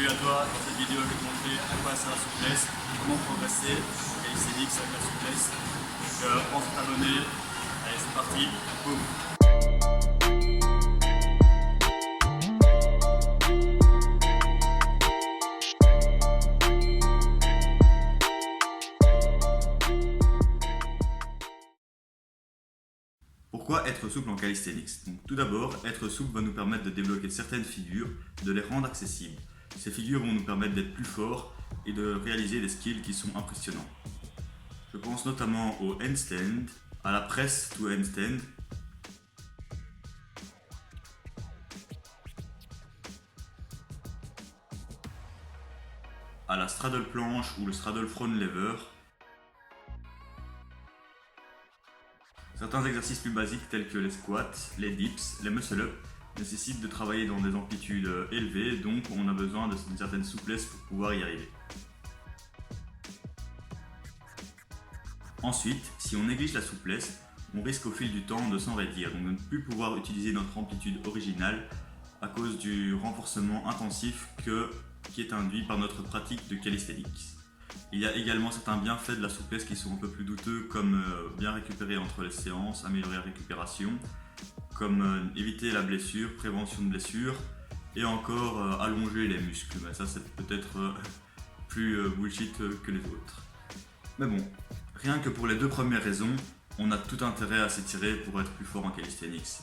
Salut à toi, dans cette vidéo je vais te montrer à quoi sert la souplesse, comment progresser en calisthenics avec la souplesse. Donc pense à t'abonner, allez c'est parti, boum. Pourquoi être souple en calisthenics? Donc, tout d'abord, être souple va nous permettre de débloquer certaines figures, de les rendre accessibles. Ces figures vont nous permettre d'être plus forts et de réaliser des skills qui sont impressionnants. Je pense notamment au handstand, à la press to handstand, à la straddle planche ou le straddle front lever. Certains exercices plus basiques tels que les squats, les dips, les muscle-up nécessitent de travailler dans des amplitudes élevées, donc on a besoin d'une certaine souplesse pour pouvoir y arriver. Ensuite, si on néglige la souplesse, on risque au fil du temps de s'enraidir, donc de ne plus pouvoir utiliser notre amplitude originale à cause du renforcement intensif qui est induit par notre pratique de calisthenics. Il y a également certains bienfaits de la souplesse qui sont un peu plus douteux, comme bien récupérer entre les séances, améliorer la récupération, comme éviter la blessure, prévention de blessure, et encore allonger les muscles. Mais ça c'est peut-être plus bullshit que les autres. Mais bon, rien que pour les deux premières raisons, on a tout intérêt à s'étirer pour être plus fort en calisthenics.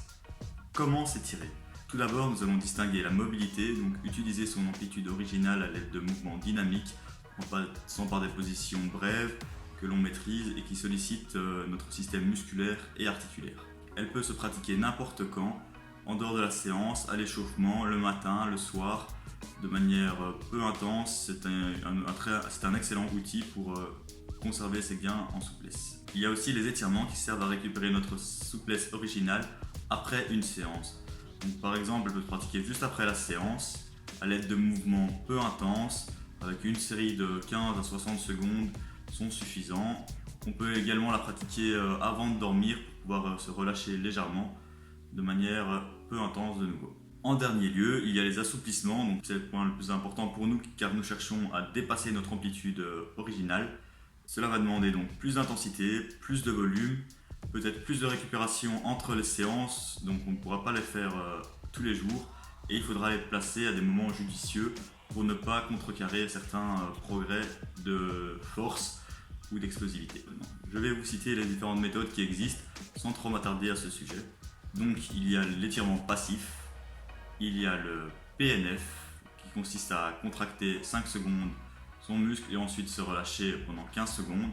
Comment s'étirer? Tout d'abord, nous allons distinguer la mobilité, donc utiliser son amplitude originale à l'aide de mouvements dynamiques, en passant par des positions brèves que l'on maîtrise et qui sollicitent notre système musculaire et articulaire. Elle peut se pratiquer n'importe quand, en dehors de la séance, à l'échauffement, le matin, le soir, de manière peu intense. C'est un excellent outil pour conserver ses gains en souplesse. Il y a aussi les étirements qui servent à récupérer notre souplesse originale après une séance. Donc, par exemple, elle peut se pratiquer juste après la séance, à l'aide de mouvements peu intenses, avec une série de 15 à 60 secondes sont suffisants. On peut également la pratiquer avant de dormir pour pouvoir se relâcher légèrement de manière peu intense de nouveau. En dernier lieu, il y a les assouplissements, donc c'est le point le plus important pour nous car nous cherchons à dépasser notre amplitude originale. Cela va demander donc plus d'intensité, plus de volume, peut-être plus de récupération entre les séances, donc on ne pourra pas les faire tous les jours et il faudra les placer à des moments judicieux pour ne pas contrecarrer certains progrès de force ou d'explosivité. Je vais vous citer les différentes méthodes qui existent sans trop m'attarder à ce sujet. Donc il y a l'étirement passif, il y a le PNF qui consiste à contracter 5 secondes son muscle et ensuite se relâcher pendant 15 secondes.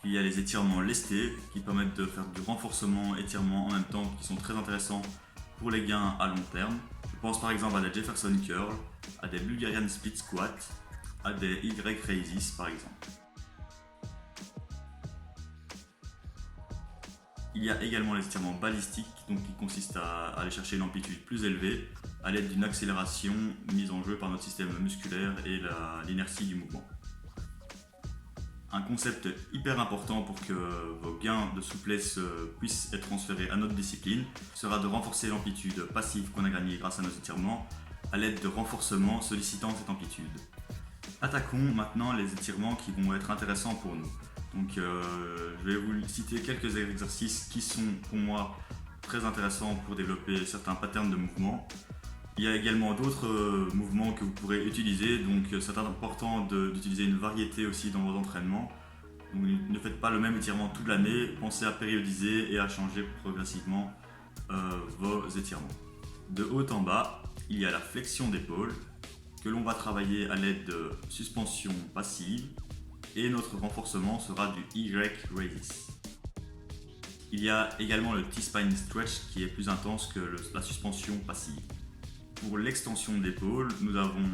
Il y a les étirements lestés qui permettent de faire du renforcement étirement en même temps, qui sont très intéressants pour les gains à long terme. Je pense par exemple à des Jefferson Curl, à des Bulgarian Split Squat, à des Y-Raises par exemple. Il y a également les étirements balistiques donc qui consistent à aller chercher une amplitude plus élevée à l'aide d'une accélération mise en jeu par notre système musculaire et l'inertie du mouvement. Un concept hyper important pour que vos gains de souplesse puissent être transférés à notre discipline sera de renforcer l'amplitude passive qu'on a gagnée grâce à nos étirements à l'aide de renforcements sollicitant cette amplitude. Attaquons maintenant les étirements qui vont être intéressants pour nous. Donc je vais vous citer quelques exercices qui sont pour moi très intéressants pour développer certains patterns de mouvement. Il y a également d'autres mouvements que vous pourrez utiliser, donc c'est important d'utiliser une variété aussi dans vos entraînements. Donc, ne faites pas le même étirement toute l'année, pensez à périodiser et à changer progressivement vos étirements. De haut en bas, il y a la flexion d'épaule que l'on va travailler à l'aide de suspension passive et notre renforcement sera du Y-Raises. Il y a également le T-Spine Stretch qui est plus intense que la suspension passive. Pour l'extension d'épaule, nous avons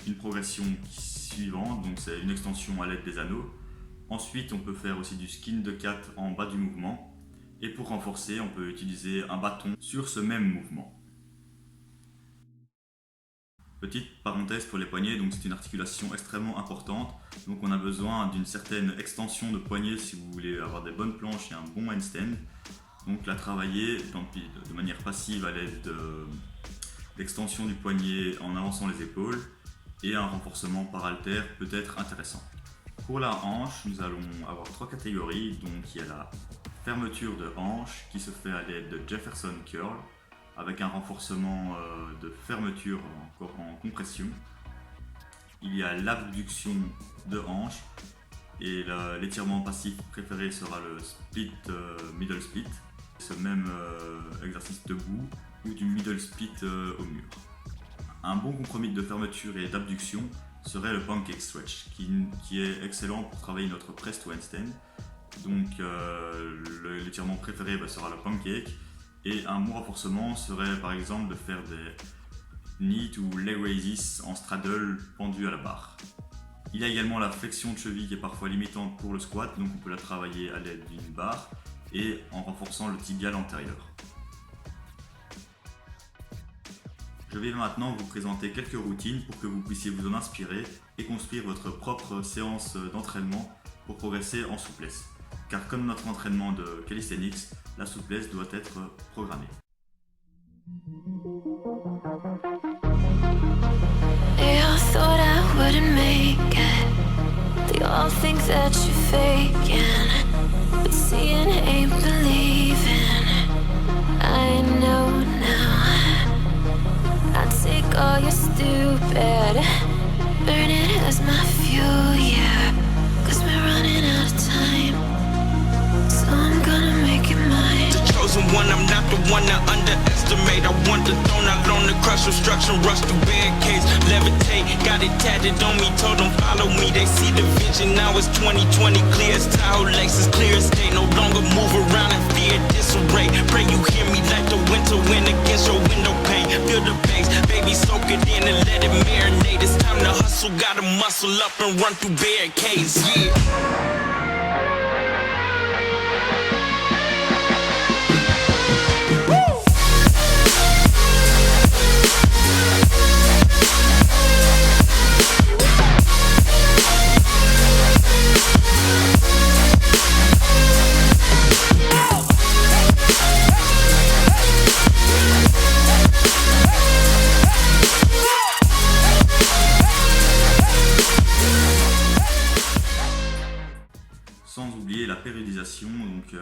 une progression suivante, donc c'est une extension à l'aide des anneaux. Ensuite, on peut faire aussi du skin de cat en bas du mouvement. Et pour renforcer, on peut utiliser un bâton sur ce même mouvement. Petite parenthèse pour les poignets, donc c'est une articulation extrêmement importante. Donc on a besoin d'une certaine extension de poignet si vous voulez avoir des bonnes planches et un bon handstand. Donc la travailler de manière passive à l'aide d'extension du poignet en avançant les épaules et un renforcement par haltère peut être intéressant. Pour la hanche, nous allons avoir 3 catégories. Donc il y a la fermeture de hanche qui se fait à l'aide de Jefferson Curl avec un renforcement de fermeture encore en compression. Il y a l'abduction de hanche et l'étirement passif préféré sera le split, middle split, ce même exercice debout ou du middle split au mur. Un bon compromis de fermeture et d'abduction serait le pancake stretch qui est excellent pour travailler notre press to handstand. Donc l'étirement préféré sera le pancake et un bon renforcement serait par exemple de faire des knee ou leg raises en straddle pendu à la barre. Il y a également la flexion de cheville qui est parfois limitante pour le squat, donc on peut la travailler à l'aide d'une barre et en renforçant le tibial antérieur. Je vais maintenant vous présenter quelques routines pour que vous puissiez vous en inspirer et construire votre propre séance d'entraînement pour progresser en souplesse. Car comme notre entraînement de calisthenics, la souplesse doit être programmée. You thought I wouldn't make it. They all think that you're faking, but seeing ain't believing. I know now. I take all your stupid, burn it as my fuel, yeah. 'Cause we're running out of time, so I'm gonna make it mine. The chosen one, I'm not the one to underestimate. I want the throne, I learned to crush obstruction, rush through barricades, levitate. Got it tatted on me, told them follow me. They see the vision, now it's 2020, clear as Tahoe Lakes, clear as day. No longer move around in fear, disarray. Pray you hear me like the winter wind against your window pane. Feel the bass, baby, soak it in and let it marinate. It's time to hustle, gotta muscle up and run through barricades, yeah. Sans oublier la périodisation, donc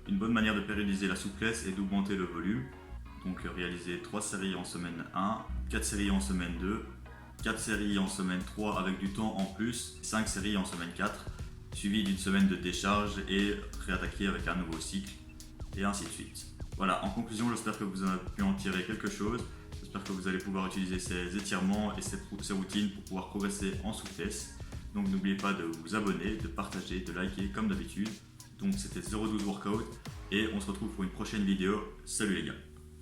une bonne manière de périodiser la souplesse est d'augmenter le volume. Donc réaliser 3 séries en semaine 1, 4 séries en semaine 2, 4 séries en semaine 3 avec du temps en plus, 5 séries en semaine 4, suivi d'une semaine de décharge et réattaquer avec un nouveau cycle, et ainsi de suite. Voilà, en conclusion, j'espère que vous avez pu en tirer quelque chose. J'espère que vous allez pouvoir utiliser ces étirements et ces routines pour pouvoir progresser en souplesse. Donc n'oubliez pas de vous abonner, de partager, de liker comme d'habitude. Donc c'était 012 Workout et on se retrouve pour une prochaine vidéo. Salut les gars.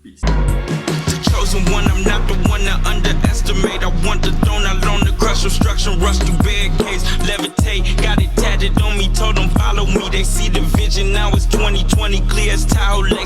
Peace. The chosen one, I'm not the one to underestimate. I want the throne, I learned to crush obstruction, rush through barricades, levitate. Got it tatted on me, told them follow me. They see the vision, now it's 2020, clear as Tahoe Lakes.